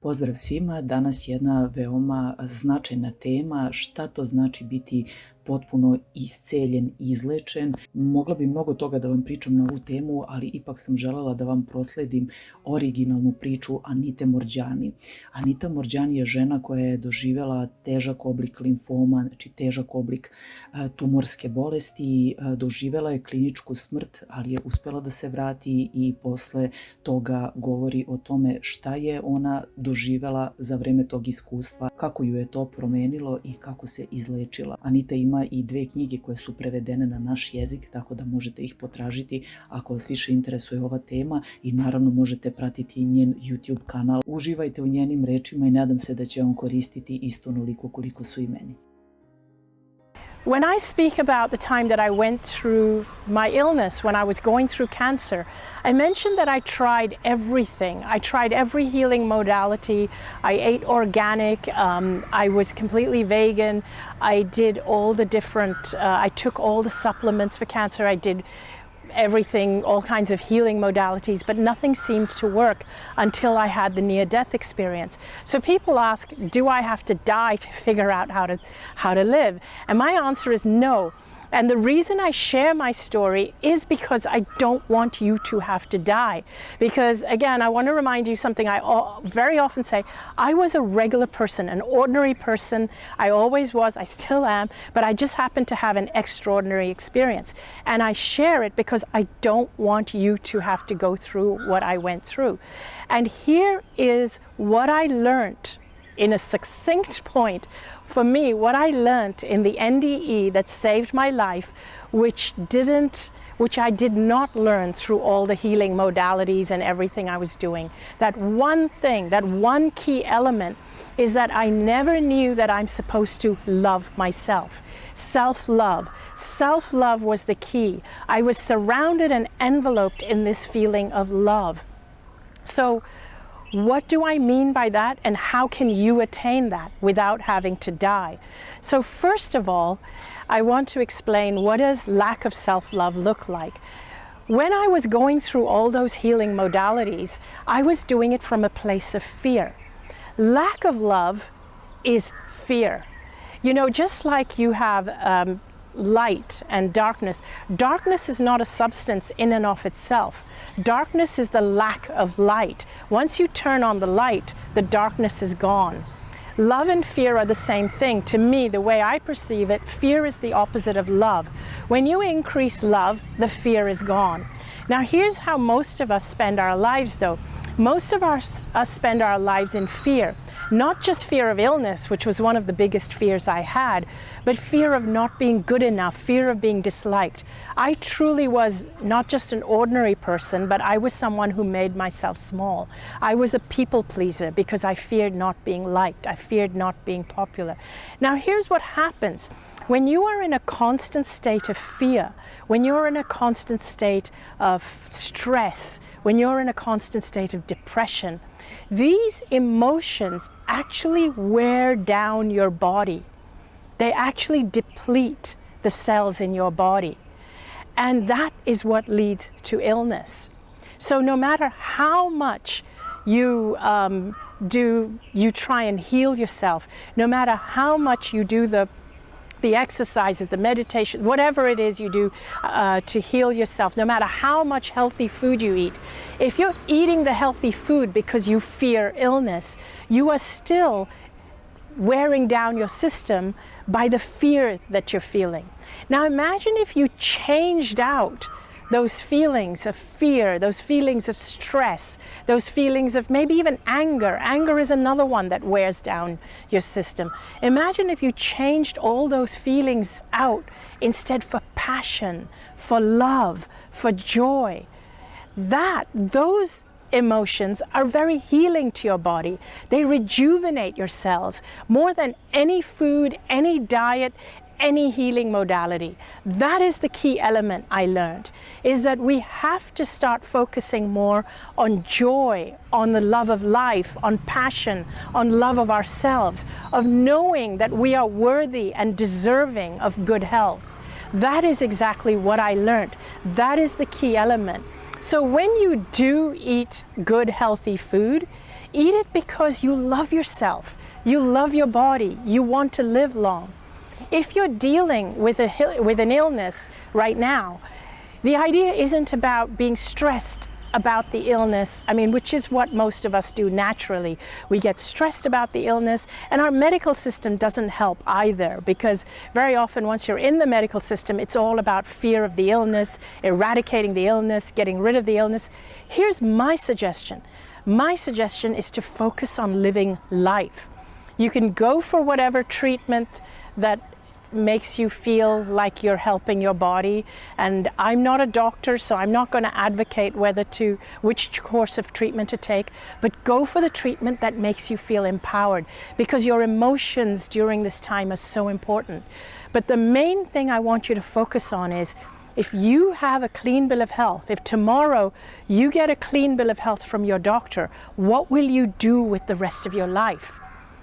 Pozdrav svima, danas jedna veoma značajna tema, šta to znači biti potpuno isceljen, izlečen. Mogla bi mnogo toga da vam pričam na ovu temu, ali ipak sam želela da vam prosledim originalnu priču Anite Moorjani. Anita Moorjani je žena koja je doživjela težak oblik limfoma, znači težak oblik tumorske bolesti, doživjela je kliničku smrt, ali je uspjela da se vrati i posle toga govori o tome šta je ona doživjela za vreme tog iskustva, kako ju je to promenilo i kako se izlečila. Anita ima i 2 knjige koje su prevedene na naš jezik, tako da možete ih potražiti ako vas više interesuje ova tema i naravno možete pratiti njen YouTube kanal. Uživajte u njenim rečima i nadam se da će vam koristiti isto onoliko koliko su i meni. When I speak about the time that I went through my illness, when I was going through cancer, I mentioned that I tried everything. I tried every healing modality. I ate organic. I was completely vegan. I did all the different, I took all the supplements for cancer. I did everything, all kinds of healing modalities, but nothing seemed to work until I had the near-death experience. So people ask, do I have to die to figure out how to live? And my answer is no. And the reason I share my story is because I don't want you to have to die. Because again, I want to remind you something I very often say. I was a regular person, an ordinary person. I always was, I still am, but I just happened to have an extraordinary experience. And I share it because I don't want you to have to go through what I went through. And here is what I learned in a succinct point. For me, what I learned in the NDE that saved my life, which I did not learn through all the healing modalities and everything I was doing. That one thing, that one key element is that I never knew that I'm supposed to love myself. Self-love. Self-love was the key. I was surrounded and enveloped in this feeling of love. So, what do I mean by that, and how can you attain that without having to die? So first of all, I want to explain what does lack of self-love look like. When I was going through all those healing modalities, I was doing it from a place of fear. Lack of love is fear. You know, just like you have light and darkness. Darkness is not a substance in and of itself. Darkness is the lack of light. Once you turn on the light, the darkness is gone. Love and fear are the same thing. To me, the way I perceive it, fear is the opposite of love. When you increase love, the fear is gone. Now here's how most of us spend our lives though. Most of us spend our lives in fear. Not just fear of illness, which was one of the biggest fears I had, but fear of not being good enough, fear of being disliked. I truly was not just an ordinary person, but I was someone who made myself small. I was a people pleaser because I feared not being liked. I feared not being popular. Now here's what happens. When you are in a constant state of fear, when you're in a constant state of stress, when you're in a constant state of depression, these emotions actually wear down your body. They actually deplete the cells in your body. And that is what leads to illness. So no matter how much you try and heal yourself, no matter how much you do the exercises, the meditation, whatever it is you do to heal yourself, no matter how much healthy food you eat, if you're eating the healthy food because you fear illness, you are still wearing down your system by the fear that you're feeling. Now imagine if you changed out those feelings of fear, those feelings of stress, those feelings of maybe even anger. Anger is another one that wears down your system. Imagine if you changed all those feelings out instead for passion, for love, for joy. Those emotions are very healing to your body. They rejuvenate your cells more than any food, any diet, any healing modality. That is the key element I learned, is that we have to start focusing more on joy, on the love of life, on passion, on love of ourselves, of knowing that we are worthy and deserving of good health. That is exactly what I learned. That is the key element. So when you do eat good, healthy food, eat it because you love yourself, you love your body, you want to live long. If you're dealing with an illness right now, the idea isn't about being stressed about the illness, which is what most of us do naturally. We get stressed about the illness, and our medical system doesn't help either, because very often once you're in the medical system, it's all about fear of the illness, eradicating the illness, getting rid of the illness. Here's my suggestion. My suggestion is to focus on living life. You can go for whatever treatment that makes you feel like you're helping your body, and I'm not a doctor, so I'm not going to advocate which course of treatment to take, but go for the treatment that makes you feel empowered, because your emotions during this time are so important. But the main thing I want you to focus on is, if you have a clean bill of health, if tomorrow you get a clean bill of health from your doctor, what will you do with the rest of your life?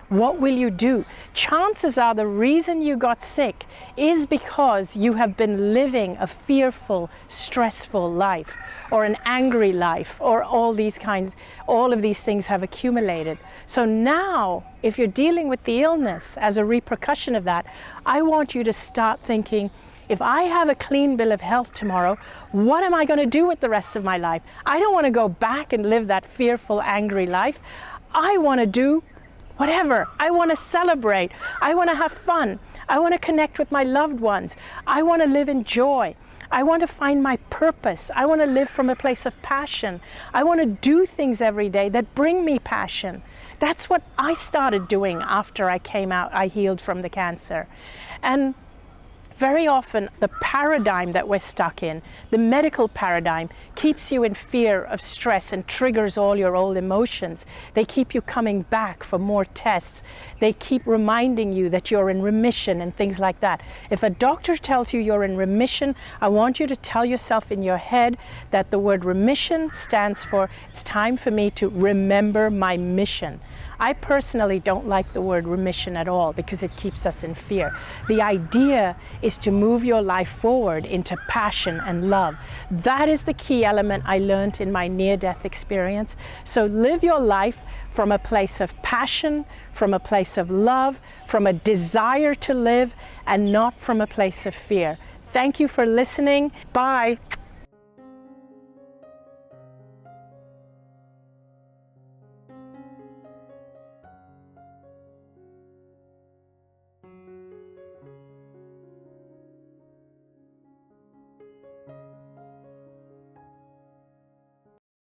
What will you do? Chances are the reason you got sick is because you have been living a fearful, stressful life, or an angry life, or all of these things have accumulated. So now, if you're dealing with the illness as a repercussion of that, I want you to start thinking, if I have a clean bill of health tomorrow, what am I going to do with the rest of my life? I don't want to go back and live that fearful, angry life. I want to do whatever. I want to celebrate. I want to have fun. I want to connect with my loved ones. I want to live in joy. I want to find my purpose. I want to live from a place of passion. I want to do things every day that bring me passion. That's what I started doing after I came out. I healed from the cancer. And very often the paradigm that we're stuck in, the medical paradigm, keeps you in fear of stress and triggers all your old emotions. They keep you coming back for more tests. They keep reminding you that you're in remission and things like that. If a doctor tells you you're in remission, I want you to tell yourself in your head that the word remission stands for, it's time for me to remember my mission. I personally don't like the word remission at all, because it keeps us in fear. The idea is to move your life forward into passion and love. That is the key element I learned in my near-death experience. So live your life from a place of passion, from a place of love, from a desire to live, and not from a place of fear. Thank you for listening. Bye.